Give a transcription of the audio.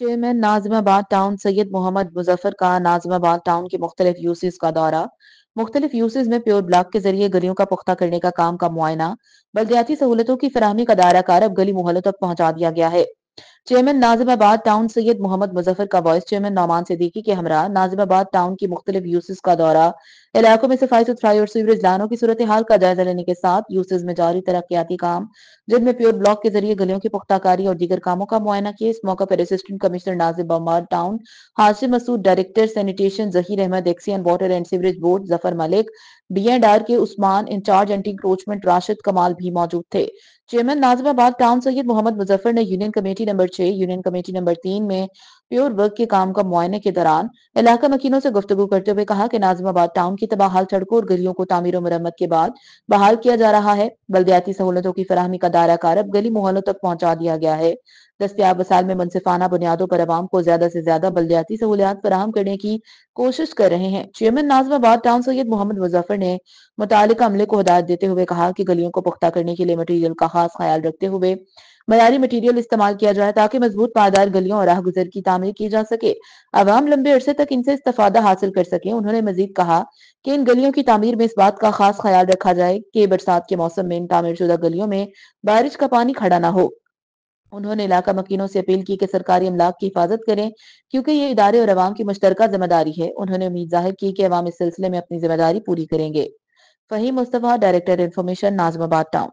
Chairman ناظم آباد town سید محمد مظفر کا ناظم آباد ٹاؤن کے مختلف یوسز کا دورہ۔ مختلف یوسز میں پیور بلاک کے ذریعے گلیوں کا پختہ کرنے کا کام کا معائنہ۔ بلدیاتی سہولتوں کی فراہمی کا دائرہ کار اب گلی محلوں تک پہنچا دیا گیا ہے۔ چیئرمین ناظم آباد ٹاؤن سید محمد مظفر کا وائس چیئرمین نعمان صدیقی کے ہمراہ ناظم آباد ٹاؤن کی مختلف یوسز کا دورہ، علاقوں میں صفائی ستھرائی اور سیوریج لائنوں کی صورتحال کا جائزہ لینے کے ساتھ یوسز میں جاری ترقیاتی کام، جن میں پیور بلاک کے ذریعے گلیوں کی پختہ کاری اور دیگر کاموں کا معائنہ کیا۔ اس موقع پر assistant commissioner Nazimabad town Hashim Masood, director sanitation Zaheer Ahmed, ایکسی and water and sewerage board Zafar Malik, B and R کے Usman, incharge anti encroachment Rashid Kamal بھی موجود تھے۔ چیئرمین ناظم آباد ٹاؤن سید محمد مظفر نے union committee number 6، union committee number 3 میں پیور ورک کے کام کا معائنے کے دوران علاقہ مکینوں سے گفتگو کرتے ہوئے کہا کہ ناظم آباد ٹاؤن کی تباہ حال سڑکوں اور گلیوں کو تعمیر و مرمت کے بعد بحال کیا جا رہا ہے۔ بلدیاتی سہولتوں کی فراہمی کا دائرہ کار اب گلی محلوں تک پہنچا دیا گیا ہے۔ دستیاب وسائل میں منصفانہ بنیادوں پر عوام کو زیادہ سے زیادہ بلدیاتی سہولیات فراہم کرنے کی کوشش کر رہے ہیں۔ چیئرمین ناظم آباد ٹاؤن سید محمد مظفر نے متعلقہ عملے کو ہدایت دیتے ہوئے کہا کہ گلیوں کو پختہ کرنے کے لیے مٹیریل کا خاص خیال رکھتے ہوئے معیاری مٹیریل استعمال کیا جائے تاکہ مضبوط پائیدار گلیوں اور راہ گزر کی تعمیر کی جا سکے، عوام لمبے عرصے تک ان سے استفادہ حاصل کر سکیں۔ انہوں نے مزید کہا کہ ان گلیوں کی تعمیر میں اس بات کا خاص خیال رکھا جائے کہ برسات کے موسم میں ان تعمیر شدہ گلیوں میں بارش کا پانی کھڑا نہ ہو۔ انہوں نے علاقہ مکینوں سے اپیل کی کہ سرکاری املاک کی حفاظت کریں کیونکہ یہ ادارے اور عوام کی مشترکہ ذمہ داری ہے۔ انہوں نے امید ظاہر کی کہ عوام اس سلسلے میں اپنی ذمہ داری پوری کریں گے۔ فہیم مصطفیٰ، ڈائریکٹر انفارمیشن، ناظم آباد ٹاؤن۔